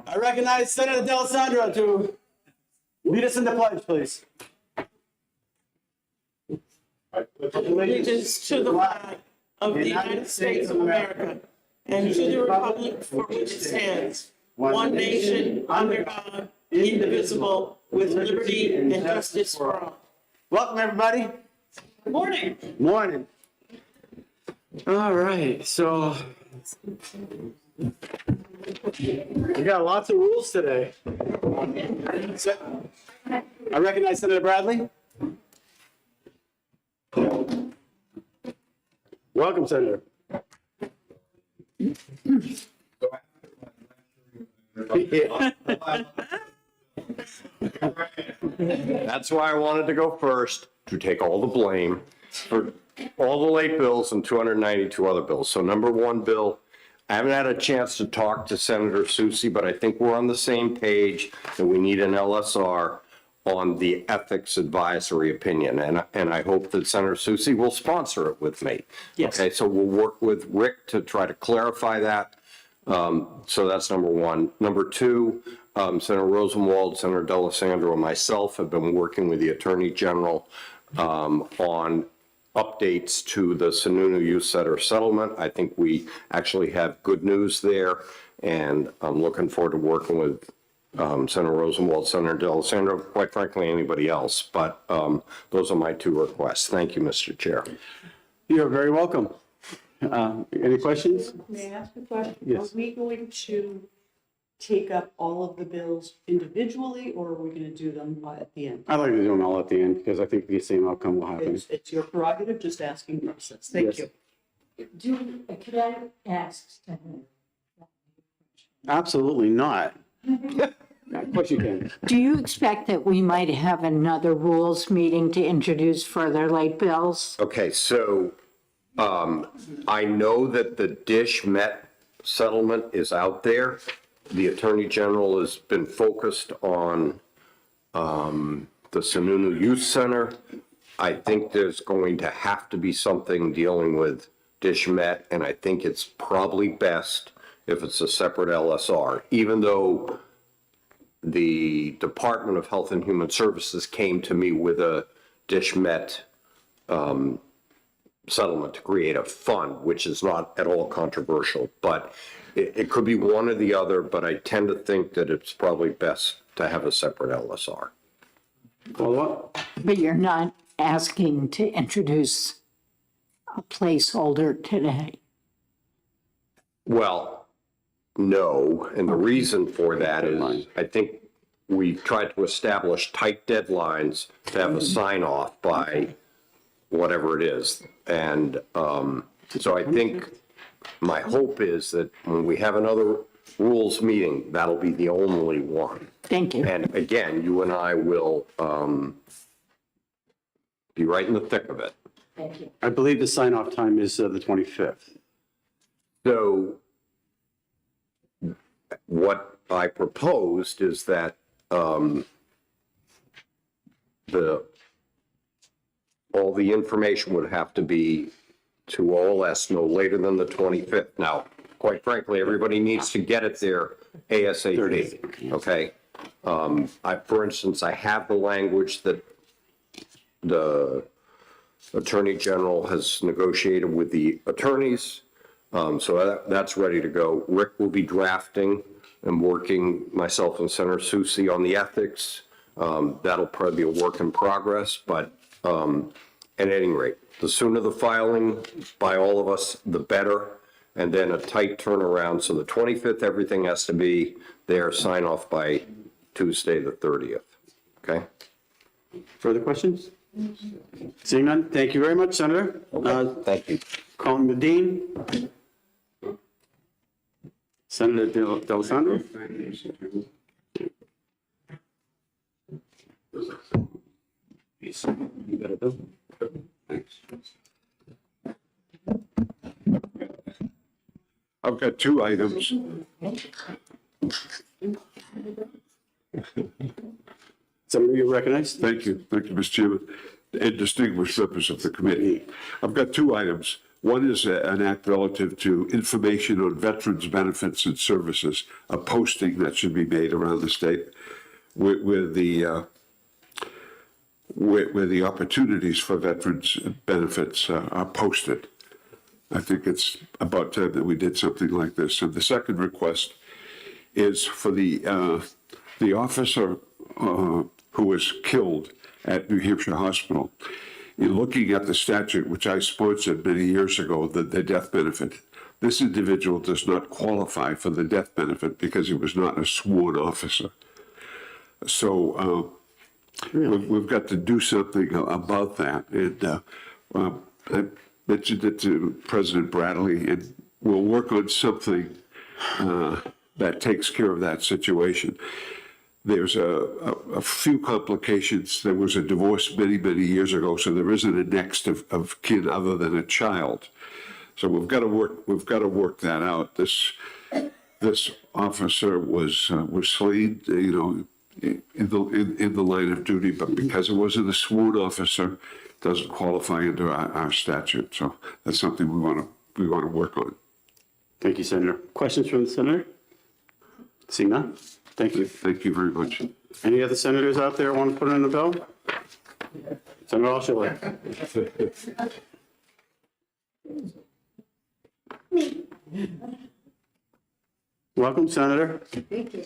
I recognize Senator D'Alessandro to lead us in the pledge, please. Allegiance to the flag of the United States of America and to the republic for which it stands, one nation, under God, indivisible, with liberty and justice for all. Welcome, everybody. Good morning. Morning. All right, so we got lots of rules today. I recognize Senator Bradley. Welcome, Senator. Yeah. That's why I wanted to go first, to take all the blame for all the late bills and 292 other bills. So number one bill, I haven't had a chance to talk to Senator Susie, but I think we're on the same page that we need an LSR on the ethics advisory opinion. And I hope that Senator Susie will sponsor it with me. Yes. Okay, so we'll work with Rick to try to clarify that. So that's number one. Number two, Senator Rosenwald, Senator D'Alessandro, and myself have been working with the Attorney General on updates to the Sununu Youth Center settlement. I think we actually have good news there, and I'm looking forward to working with Senator Rosenwald, Senator D'Alessandro, quite frankly, anybody else. But those are my two requests. Thank you, Mr. Chair. You're very welcome. Any questions? May I ask a question? Yes. Are we going to take up all of the bills individually, or are we going to do them at the end? I'd like to do them all at the end because I think the same outcome will happen. It's your prerogative, just asking process. Thank Yes. you. Could I ask, Absolutely not. Of course you can. do you expect that we might have another rules meeting to introduce further late bills? Okay, so I know that the Dish Met settlement is out there. The Attorney General has been focused on the Sununu Youth Center. I think there's going to have to be something dealing with Dish Met, and I think it's probably best if it's a separate LSR, even though the Department of Health and Human Services came to me with a Dish Met settlement to create a fund, which is not at all controversial, but it could be one or the other, but I tend to think that it's probably best to have a separate LSR. Follow up? But you're not asking to introduce a placeholder today? Well, no, and the reason for that is I think we tried to establish tight deadlines to have a sign off by whatever it is. And so I think my hope is that when we have another rules meeting, that'll be the only one. Thank you. And again, you and I will be right in the thick of it. Thank you. I believe the sign-off time is the 25th. So what I proposed is that all the information would have to be to OLS no later than the 25th. Now, quite frankly, everybody needs to get it there ASAP, okay? For instance, I have the language that the Attorney General has negotiated with the attorneys, so that's ready to go. Rick will be drafting and working, myself and Senator Susie, on the ethics. That'll probably be a work in progress, but at any rate, the sooner the filing by all of us, the better, and then a tight turnaround. So the 25th, everything has to be there, sign off by Tuesday, the 30th, okay? Further questions? Seeing none, thank you very much, Senator. Thank you. Calling the Dean. Senator D'Alessandro. You got it, Bill? I've got two items. Senator, you recognized? Thank you, Mr. Chairman, and distinguished members of the committee. I've got two items. One is an act relative to information on veterans' benefits and services, a posting that should be made around the state where the opportunities for veterans' benefits are posted. I think it's about time that we did something like this. And the second request is for the officer who was killed at New Hampshire Hospital. In looking at the statute, which I sponsored many years ago, the death benefit, this individual does not qualify for the death benefit because he was not a sworn officer. So we've got to do something about that. And I mentioned it to President Bradley, and we'll work on something that takes care of that situation. There's a few complications. There was a divorce many, many years ago, so there isn't a next of kin other than a child. So we've got to work that out. This officer was slain, in the line of duty, but because it wasn't a sworn officer, doesn't qualify under our statute. So that's something we want to work on. Thank you, Senator. Questions from the senator? Seeing none? Thank you. Thank you very much. Any other senators out there want to put in the bill? Senator Alshiller. Welcome, Senator. Thank you.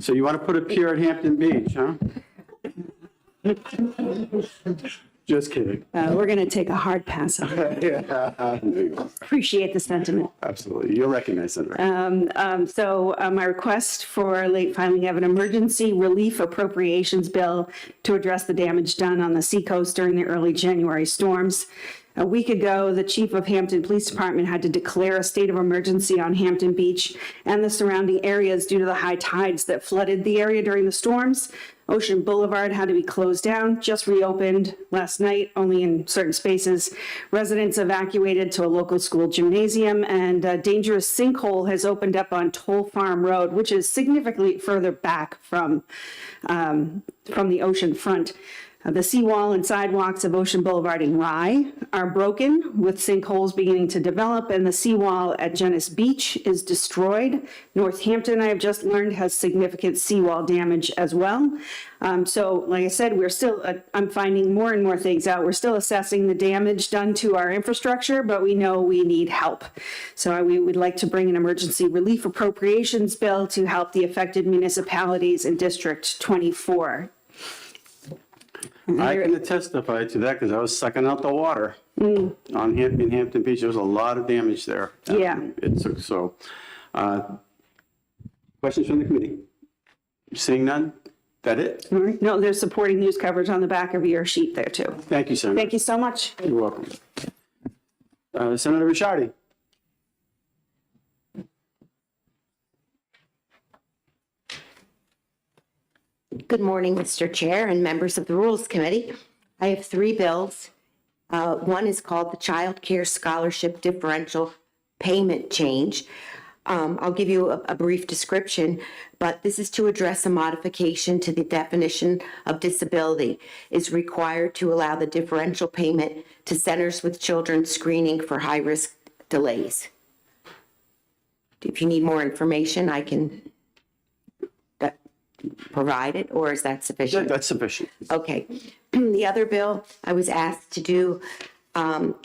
So you want to put a pier at Hampton Beach, huh? Just kidding. We're going to take a hard pass on it. Yeah, Appreciate the sentiment. absolutely. You'll recognize Senator. So my request for late filing of an emergency relief appropriations bill to address the damage done on the seacoast during the early January storms. A week ago, the chief of Hampton Police Department had to declare a state of emergency on Hampton Beach and the surrounding areas due to the high tides that flooded the area during the storms. Ocean Boulevard had to be closed down, just reopened last night, only in certain spaces. Residents evacuated to a local school gymnasium, and a dangerous sinkhole has opened up on Toll Farm Road, which is significantly further back from the ocean front. The seawall and sidewalks of Ocean Boulevard in Rye are broken, with sinkholes beginning to develop, and the seawall at Genesee Beach is destroyed. Northampton, I have just learned, has significant seawall damage as well. So, like I said, we're still, I'm finding more and more things out. We're still assessing the damage done to our infrastructure, but we know we need help. So we would like to bring an emergency relief appropriations bill to help the affected municipalities in District 24. I can testify to that because I was sucking out the water in Hampton Beach. There was a lot of damage there. Yeah. Questions from the committee? Seeing none? That it? All right. No, there's supporting news coverage on the back of your sheet there too. Thank you, Senator. Thank you so much. You're welcome. Senator Ricciardi. Good morning, Mr. Chair and members of the Rules Committee. I have three bills. One is called the Child Care Scholarship Differential Payment Change. I'll give you a brief description, but this is to address a modification to the definition of disability is required to allow the differential payment to Centers with Children screening for high-risk delays. If you need more information, I can provide it, or is that sufficient? That's sufficient. Okay. The other bill I was asked to do,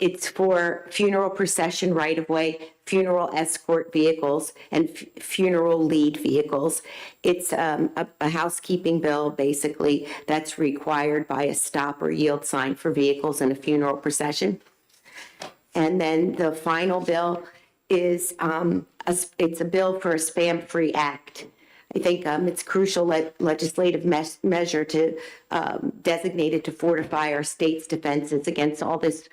it's for funeral procession right-of-way, funeral escort vehicles, and funeral lead vehicles. It's a housekeeping bill, basically, that's required by a stop or yield sign for vehicles in a funeral procession. And then the final bill is, it's a bill for a spam-free act. I think it's crucial legislative measure to designate it to fortify our state's defenses against all this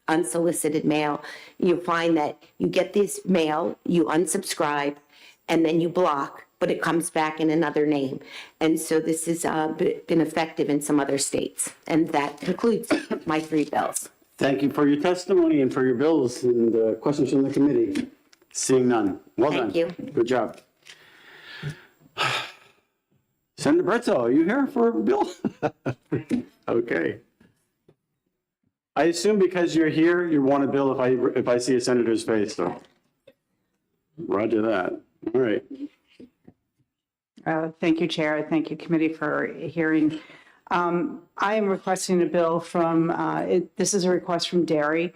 unsolicited mail. You'll find that you get this mail, you unsubscribe, and then you block, but it comes back in another name. And so this has been effective in some other states. And that concludes my three bills. Thank you for your testimony and for your bills and questions from the committee. Seeing none. Well done. Thank you. Good job. Senator Brito, are you here for a bill? Okay. I assume because you're here, you want a bill if I see a senator's face, so. Roger that. All right. Thank you, Chair. Thank you, committee, for hearing. I am requesting a bill from, this is a request from Dairy.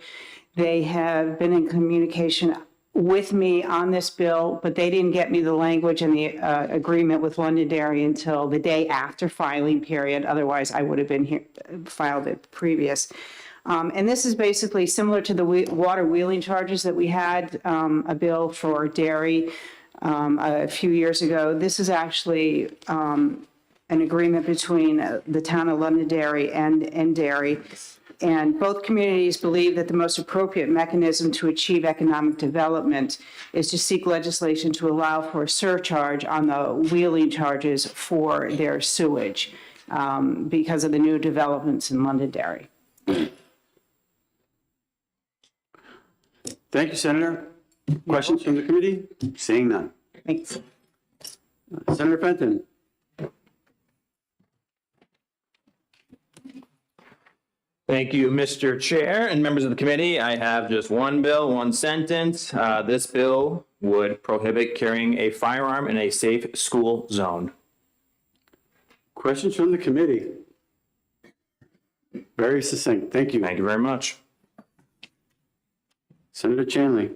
They have been in communication with me on this bill, but they didn't get me the language and the agreement with Londonderry until the day after filing period. Otherwise, I would have been here, filed it previous. And this is basically similar to the water wheeling charges that we had, a bill for dairy a few years ago. This is actually an agreement between the town of Londonderry and dairy. And both communities believe that the most appropriate mechanism to achieve economic development is to seek legislation to allow for a surcharge on the wheeling charges for their sewage because of the new developments in Londonderry. Thank you, Senator. Questions from the committee? Seeing none. Thanks. Senator Fenton. Thank you, Mr. Chair and members of the committee. I have just one bill, one sentence. This bill would prohibit carrying a firearm in a safe school zone. Questions from the committee? Very succinct. Thank you. Thank you very much. Senator Chanley.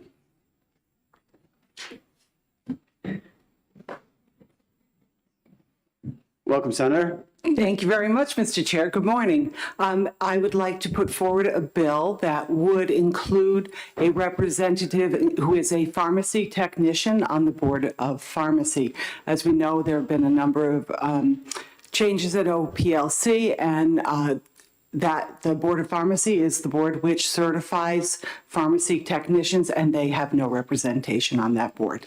Welcome, Senator. Thank you very much, Mr. Chair. Good morning. I would like to put forward a bill that would include a representative who is a pharmacy technician on the Board of Pharmacy. As we know, there have been a number of changes at OPLC, and that the Board of Pharmacy is the board which certifies pharmacy technicians, and they have no representation on that board.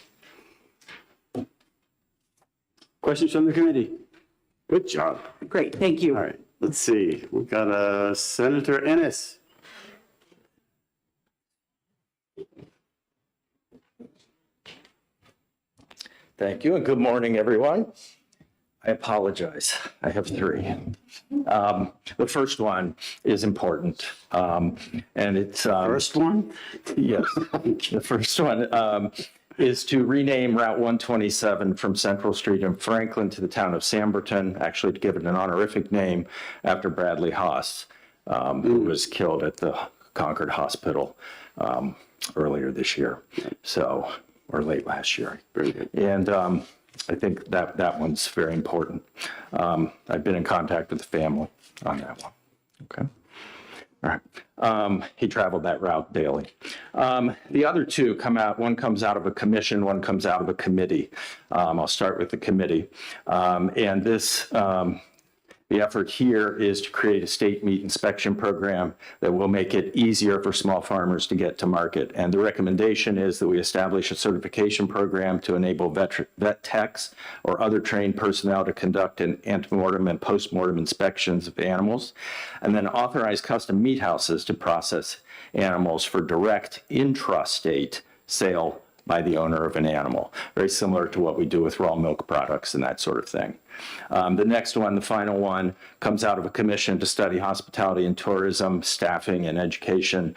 Questions from the committee? Good job. Great, thank you. All right, let's see. We've got Senator Ennis. Thank you, and good morning, everyone. I apologize. I have three. The first one is important, and it's First one? yes. The first one is to rename Route 127 from Central Street in Franklin to the town of Samberton, actually to give it an honorific name after Bradley Haas, who was killed at the Concord Hospital earlier this year, so, or late last year. Very good. And I think that one's very important. I've been in contact with the family on that one. Okay. All right. He traveled that route daily. The other two come out, one comes out of a commission, one comes out of a committee. I'll start with the committee. And this, the effort here is to create a state meat inspection program that will make it easier for small farmers to get to market. And the recommendation is that we establish a certification program to enable vet techs or other trained personnel to conduct an antemortem and postmortem inspections of animals, and then authorize custom meat houses to process animals for direct intrastate sale by the owner of an animal, very similar to what we do with raw milk products and that sort of thing. The next one, the final one, comes out of a commission to study hospitality and tourism, staffing and education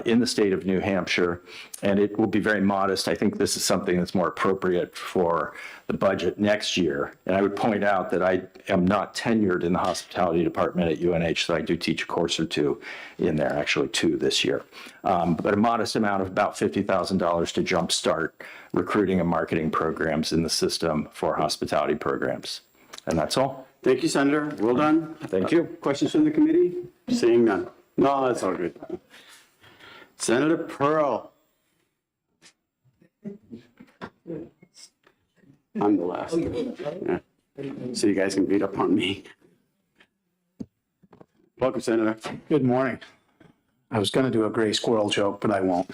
in the state of New Hampshire. And it will be very modest. I think this is something that's more appropriate for the budget next year. And I would point out that I am not tenured in the hospitality department at UNH, so I do teach a course or two in there, actually 2 this year. But a modest amount of about $50,000 to jumpstart recruiting and marketing programs in the system for hospitality programs. And that's all. Thank you, Senator. Well done. Thank you. Questions from the committee? Seeing none. No, that's all good. Senator Pearl. I'm the last. Yeah. So you guys can beat up on me. Welcome, Senator. Good morning. I was going to do a gray squirrel joke, but I won't.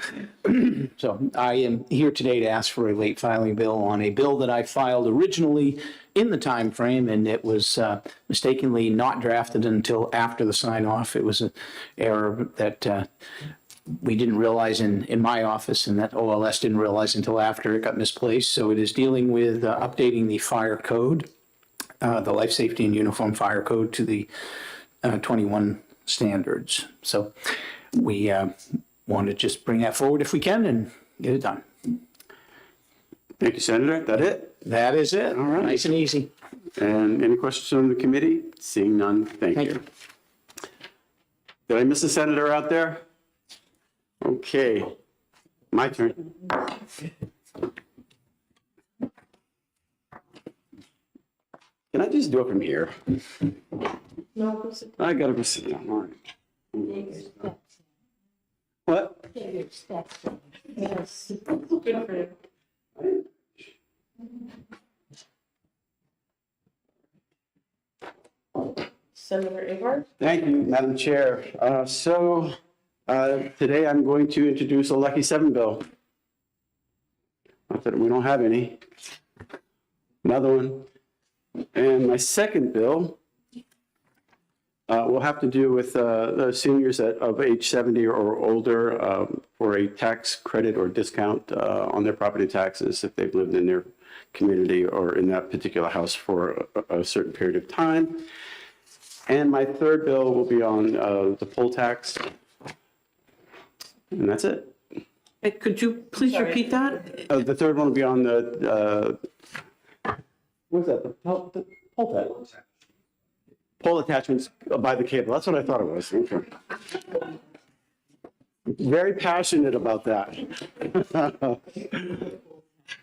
So I am here today to ask for a late filing bill on a bill that I filed originally in the time frame, and it was mistakenly not drafted until after the sign off. It was an error that we didn't realize in my office, and that OLS didn't realize until after it got misplaced. So it is dealing with updating the fire code. the Life Safety and Uniform Fire Code to the 21 standards. So we want to just bring that forward if we can and get it done. Thank you, Senator. That it? That is it. All right. Nice and easy. And any questions from the committee? Seeing none, thank you. Did I miss a senator out there? Okay, my turn. Can I just do it from here? No, I gotta go sit down, all right. What? yes. Good for you. Senator Abart? Thank you, Madam Chair. Today I'm going to introduce a Lucky 7 bill. Not that we don't have any. Another one. And my second bill will have to do with the seniors of age 70 or older for a tax credit or discount on their property taxes if they've lived in their community or in that particular house for a certain period of time. And my third bill will be on the poll tax. And that's it. Hey, could you please repeat that? The third one will be on the, what's that? The poll tax. Poll attachments by the cable. That's what I thought it was. Okay. Very passionate about that.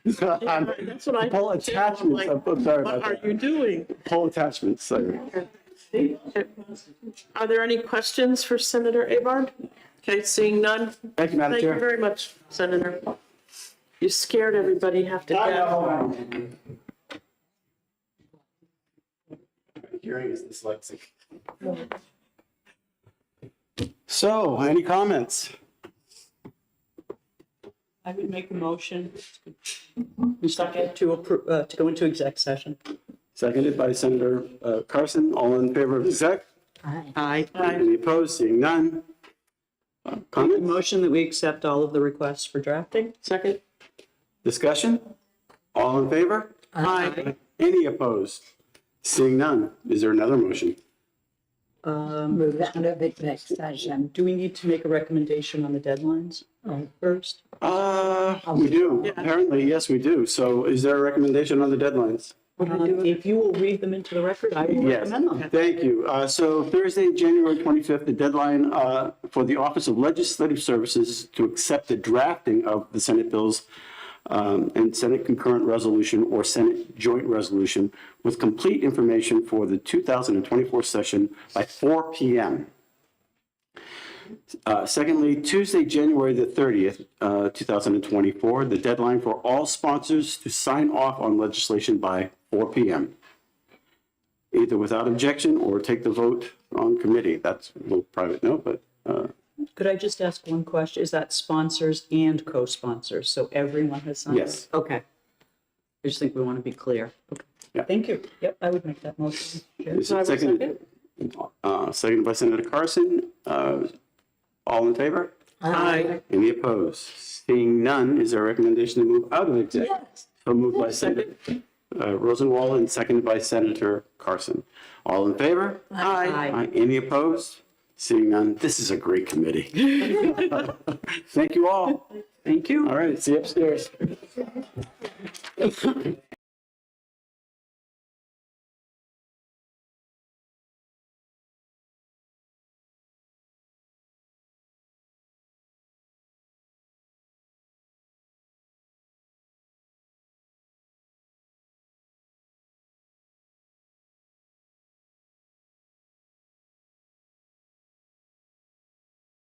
That's what I. Poll attachments. I'm sorry What about are that. you doing? Poll attachments, sorry. Are there any questions for Senator Abart? Okay, seeing none. Thank you, Madam Thank you Chair. very much, Senator. You scared everybody half to death. Hearing is dyslexic. So, any comments? I would make a motion second to approve, to go into exec session. Seconded by Senator Carson. All in favor of exec? Aye. Any opposed? Seeing none. Comments? Motion that we accept all of the requests for drafting. Second? Discussion? All in favor? Aye. Any opposed? Seeing none. Is there another motion? Move out of exec session. Do we need to make a recommendation on the deadlines first? We do. Apparently, yes, we do. So is there a recommendation on the deadlines? If you will read them into the record, I will Yes, recommend them. thank you. So Thursday, January 25th, the deadline for the Office of Legislative Services to accept the drafting of the Senate bills and Senate concurrent resolution or Senate joint resolution with complete information for the 2024 session by 4 p.m. Secondly, Tuesday, January the 30th, 2024, the deadline for all sponsors to sign off on legislation by 4 p.m. Either without objection or take the vote on committee. That's a little private note, but Could I just ask one question? Is that sponsors and co-sponsors? So everyone has signed? Yes. Okay. I just think we want to be clear. Okay. Yeah. Thank you. Yep, I would make that motion. Chair. is it seconded? Seconded by Senator Carson. All in favor? Aye. Any opposed? Seeing none, is there a recommendation to move out of exec? So moved by Senator Rosenwald and seconded by Senator Carson. All in favor? Aye. Any opposed? Seeing none, this is a great committee. Thank you all. Thank you. All right, see you upstairs.